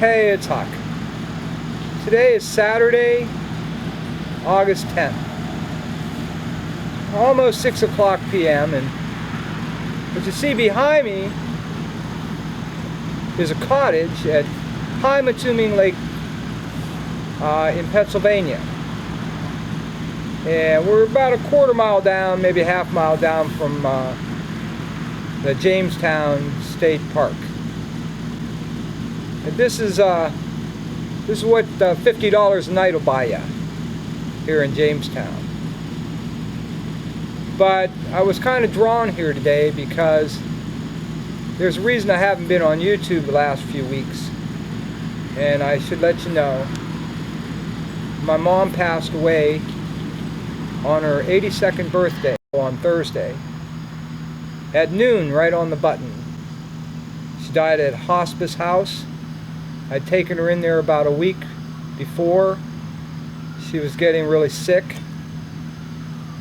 Hey, it's Huck. Today is Saturday, August 10th. Almost 6 o'clock p.m. and what you see behind me is a cottage at High Matuming Lake in Pennsylvania. And we're about a quarter mile down, maybe a half mile down from the Jamestown State Park. And this is what $50 a night will buy you here in Jamestown. But I was kind of drawn here today because there's a reason I haven't been on YouTube the last few weeks. And I should let you know, my mom passed away on her 82nd birthday on Thursday at noon, right on the button. She died at hospice house. I'd taken her in there about a week before. She was getting really sick.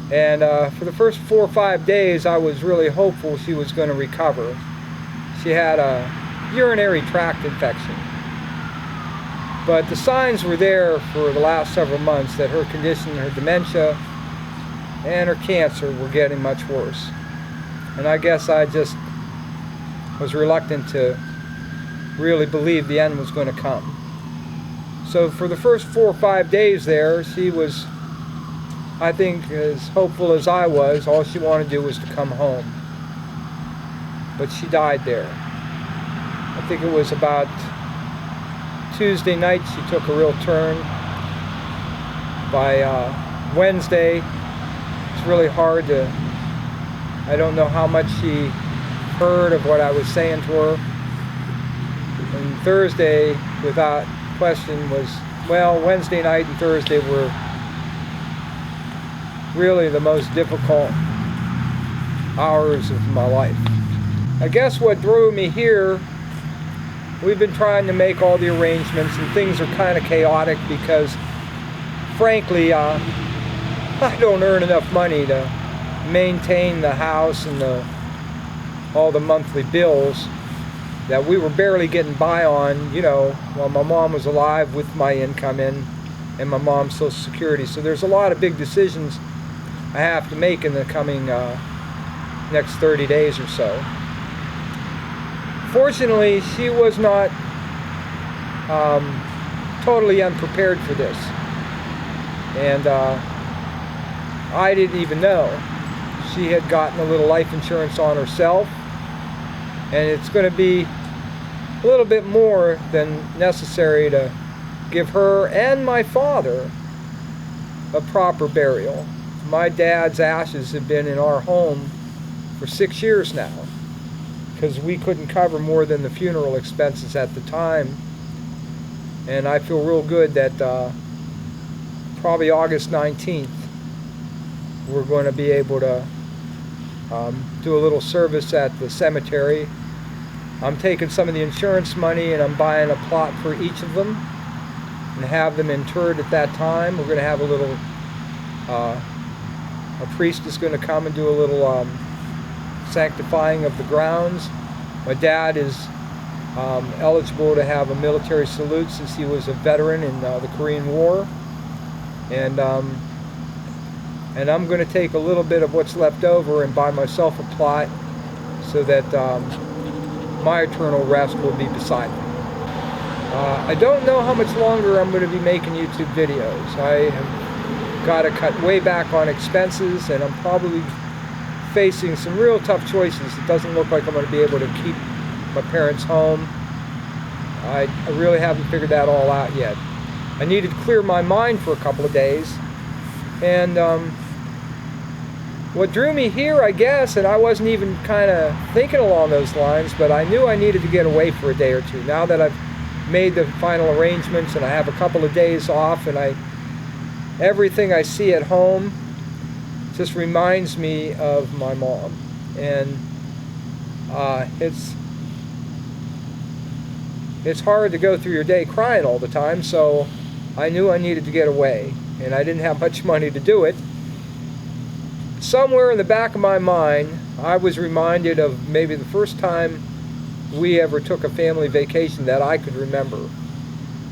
And for the first 4 or 5 days, I was really hopeful she was going to recover. She had a urinary tract infection. But the signs were there for the last several months that her condition, her dementia, and her cancer were getting much worse. And I guess I just was reluctant to really believe the end was going to come. So for the first 4 or 5 days there, she was, I think, as hopeful as I was. All she wanted to do was to come home. But she died there. I think it was about Tuesday night she took a real turn. By Wednesday, it's really hard to, I don't know how much she heard of what I was saying to her. And Thursday, without question, was, well, Wednesday night and Thursday were really the most difficult hours of my life. I guess what drew me here, we've been trying to make all the arrangements and things are kind of chaotic because, frankly, I don't earn enough money to maintain the house and all the monthly bills that we were barely getting by on, you know, while my mom was alive with my income in and my mom's Social Security. So there's a lot of big decisions I have to make in the coming next 30 days or so. Fortunately, she was not totally unprepared for this. And I didn't even know. She had gotten a little life insurance on herself, and it's going to be a little bit more than necessary to give her and my father a proper burial. My dad's ashes have been in our home for 6 years now because we couldn't cover more than the funeral expenses at the time. And I feel real good that probably August 19th we're going to be able to do a little service at the cemetery. I'm taking some of the insurance money and I'm buying a plot for each of them and have them interred at that time. We're going to have a little, a priest is going to come and do a little sanctifying of the grounds. My dad is eligible to have a military salute since he was a veteran in the Korean War. And I'm going to take a little bit of what's left over and buy myself a plot so that my eternal rest will be beside me. I don't know how much longer I'm going to be making YouTube videos. I have got to cut way back on expenses, and I'm probably facing some real tough choices. It doesn't look like I'm going to be able to keep my parents home. I really haven't figured that all out yet. I needed to clear my mind for a couple of days. And what drew me here, I guess, and I wasn't even kind of thinking along those lines, but I knew I needed to get away for a day or two. Now that I've made the final arrangements and I have a couple of days off, and everything I see at home just reminds me of my mom. And it's hard to go through your day crying all the time, so I knew I needed to get away. And I didn't have much money to do it. Somewhere in the back of my mind, I was reminded of maybe the first time we ever took a family vacation that I could remember.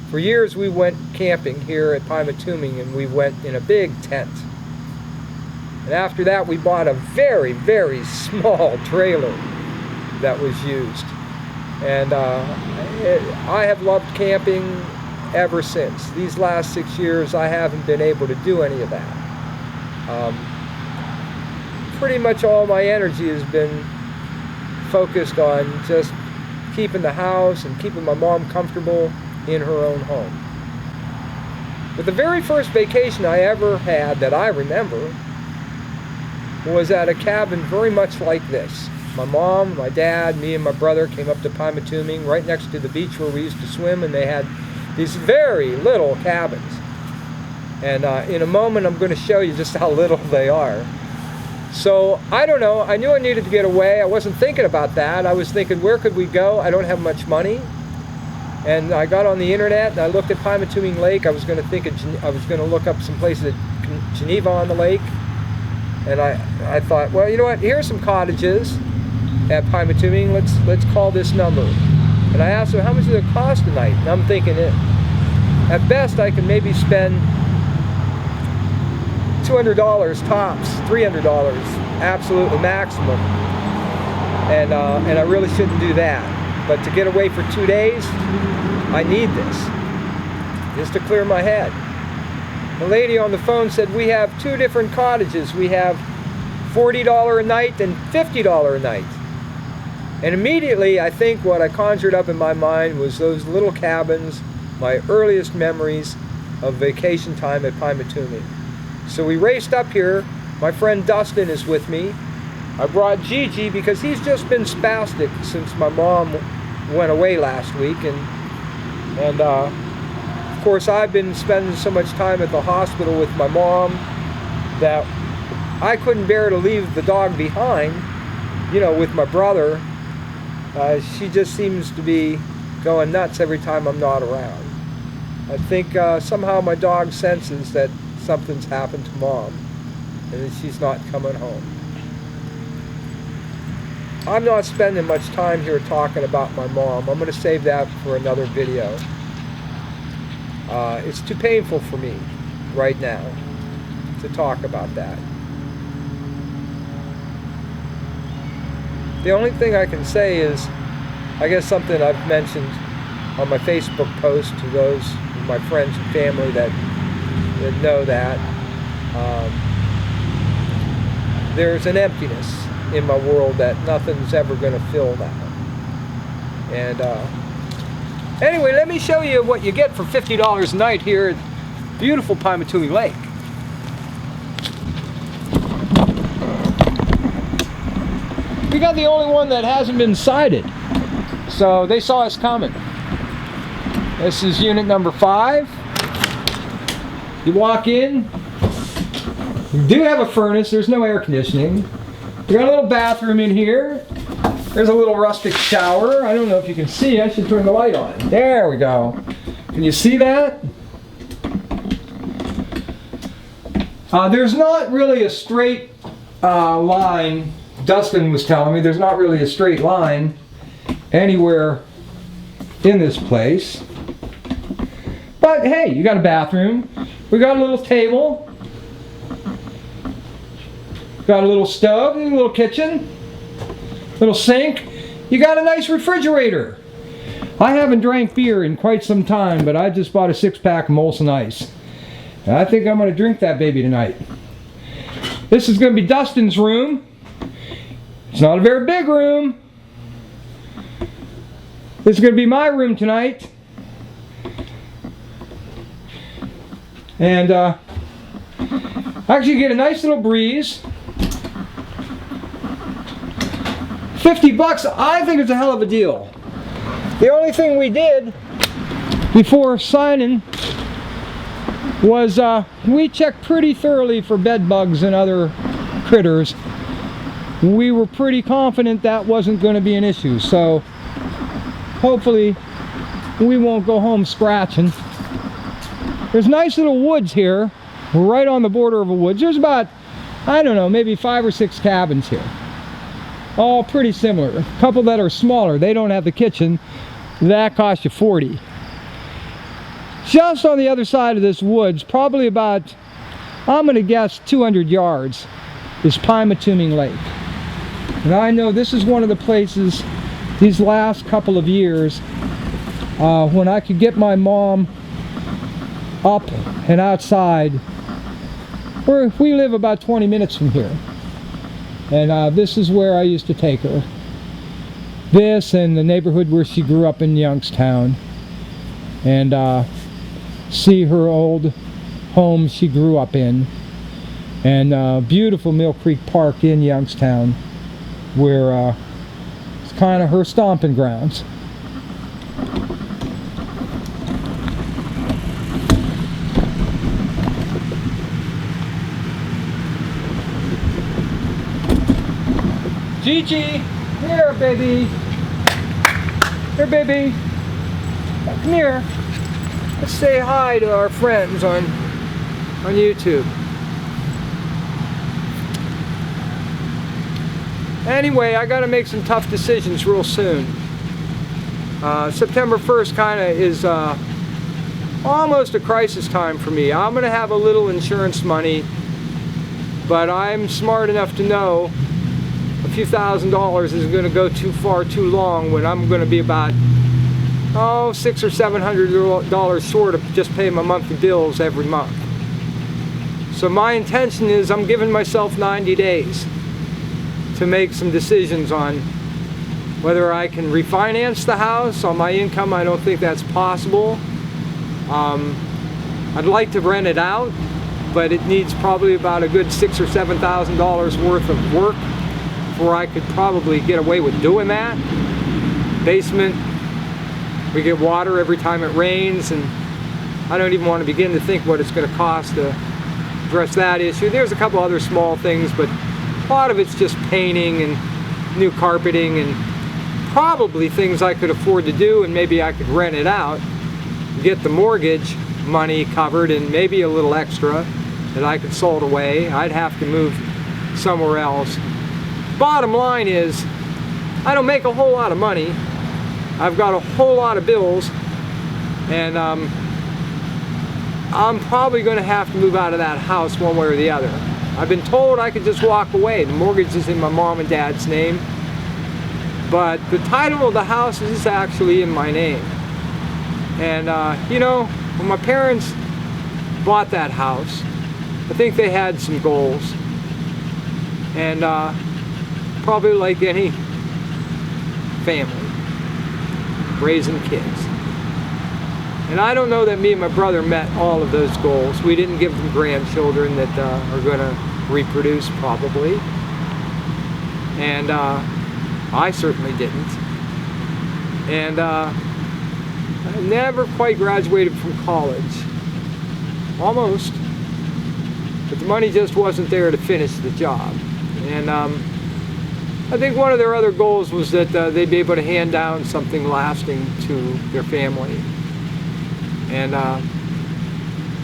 For years we went camping here at Pymatuming, and we went in a big tent. And after that we bought a very, very small trailer that was used. And I have loved camping ever since. These last 6 years I haven't been able to do any of that. Pretty much all my energy has been focused on just keeping the house and keeping my mom comfortable in her own home. But the very first vacation I ever had that I remember was at a cabin very much like this. My mom, my dad, me and my brother came up to Pymatuming right next to the beach where we used to swim, and they had these very little cabins. And in a moment I'm going to show you just how little they are. So I don't know, I knew I needed to get away. I wasn't thinking about that. I was thinking, where could we go? I don't have much money. And I got on the internet and I looked at Pymatuming Lake. I was going to look up some places at Geneva on the lake. And I thought, well, you know what? Here's some cottages at Pymatuming. Let's call this number. And I asked them, how much does it cost a night? And I'm thinking, at best I can maybe spend $200 tops, $300 absolutely maximum. And I really shouldn't do that. But to get away for 2 days, I need this, just to clear my head. The lady on the phone said, we have 2 different cottages. We have $40 a night and $50 a night. And immediately, I think what I conjured up in my mind was those little cabins, my earliest memories of vacation time at Pymatuming. So we raced up here. My friend Dustin is with me. I brought Gigi because he's just been spastic since my mom went away last week, and of course I've been spending so much time at the hospital with my mom that I couldn't bear to leave the dog behind, you know, with my brother. She just seems to be going nuts every time I'm not around. I think somehow my dog senses that something's happened to Mom and that she's not coming home. I'm not spending much time here talking about my mom. I'm going to save that for another video. It's too painful for me right now to talk about that. The only thing I can say is, I guess something I've mentioned on my Facebook post to those of my friends and family that know that there's an emptiness in my world that nothing's ever going to fill now. And anyway, let me show you what you get for $50 a night here at beautiful Pymatuming Lake. We got the only one that hasn't been sided, so they saw us coming. This is unit number 5. You walk in. We do have a furnace. There's no air conditioning. We got a little bathroom in here. There's a little rustic shower. I don't know if you can see. I should turn the light on. There we go. Can you see that? There's not really a straight line. Dustin was telling me there's not really a straight line anywhere in this place. But hey, you got a bathroom. We got a little table. Got a little stove, a little kitchen, little sink. You got a nice refrigerator. I haven't drank beer in quite some time, but I just bought a 6-pack of Molson Ice. And I think I'm going to drink that baby tonight. This is going to be Dustin's room. It's not a very big room. This is going to be my room tonight. And actually you get a nice little breeze. $50, I think it's a hell of a deal. The only thing we did before signing was we checked pretty thoroughly for bed bugs and other critters. We were pretty confident that wasn't going to be an issue, so hopefully we won't go home scratching. There's nice little woods here. We're right on the border of a woods. There's about, I don't know, maybe 5 or 6 cabins here. All pretty similar. A couple that are smaller. They don't have the kitchen. That costs you $40. just on the other side of this woods, probably about, I'm going to guess 200 yards, is Pymatuming Lake. And I know this is one of the places these last couple of years when I could get my mom up and outside. We live about 20 minutes from here. And this is where I used to take her. This and the neighborhood where she grew up in Youngstown. And see her old home she grew up in. And beautiful Mill Creek Park in Youngstown, where it's kind of her stomping grounds. Gigi, here, baby. Here, baby. Come here. Let's say hi to our friends on YouTube. Anyway, I got to make some tough decisions real soon. September 1st kind of is almost a crisis time for me. I'm going to have a little insurance money, but I'm smart enough to know a few $1,000s isn't going to go too far too long when I'm going to be about $600 or $700 short of just paying my monthly bills every month. So my intention is I'm giving myself 90 days to make some decisions on whether I can refinance the house. On my income, I don't think that's possible. I'd like to rent it out, but it needs probably about a good $6,000 or $7,000 worth of work before I could probably get away with doing that. Basement, we get water every time it rains, and I don't even want to begin to think what it's going to cost to address that issue. There's a couple other small things, but a lot of it's just painting and new carpeting and probably things I could afford to do, and maybe I could rent it out, get the mortgage money covered and maybe a little extra that I could sold away. I'd have to move somewhere else. Bottom line is, I don't make a whole lot of money. I've got a whole lot of bills, and I'm probably going to have to move out of that house one way or the other. I've been told I could just walk away. The mortgage is in my mom and dad's name, but the title of the house is actually in my name. And you know, when my parents bought that house, I think they had some goals, and probably like any family, raising kids. And I don't know that me and my brother met all of those goals. We didn't give them grandchildren that are going to reproduce, probably. And I certainly didn't. And I never quite graduated from college. Almost. But the money just wasn't there to finish the job. And I think one of their other goals was that they'd be able to hand down something lasting to their family. And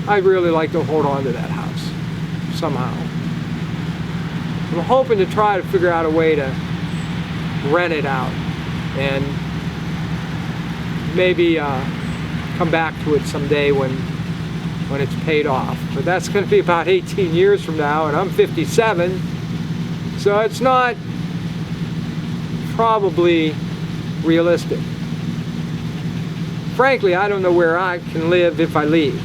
I'd really like to hold on to that house somehow. I'm hoping to try to figure out a way to rent it out and maybe come back to it someday when it's paid off. But that's going to be about 18 years from now, and I'm 57, so it's not probably realistic. Frankly, I don't know where I can live if I leave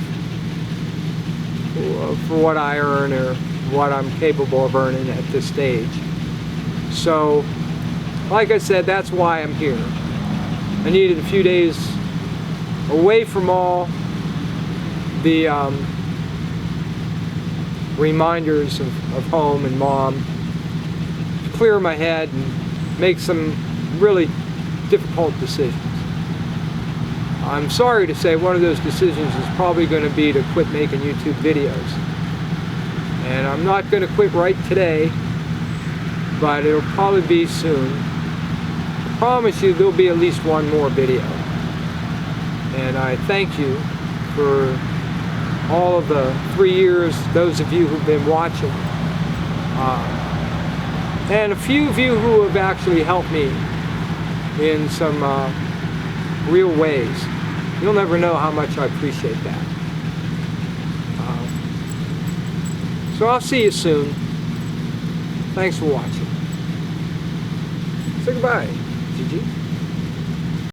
for what I earn or what I'm capable of earning at this stage. So, like I said, that's why I'm here. I needed a few days away from all the reminders of home and mom, to clear my head and make some really difficult decisions. I'm sorry to say one of those decisions is probably going to be to quit making YouTube videos. And I'm not going to quit right today, but it'll probably be soon. I promise you there'll be at least one more video. And I thank you for all of the 3 years, those of you who've been watching. And a few of you who have actually helped me in some real ways. You'll never know how much I appreciate that. So I'll see you soon. Thanks for watching. Say goodbye, Gigi.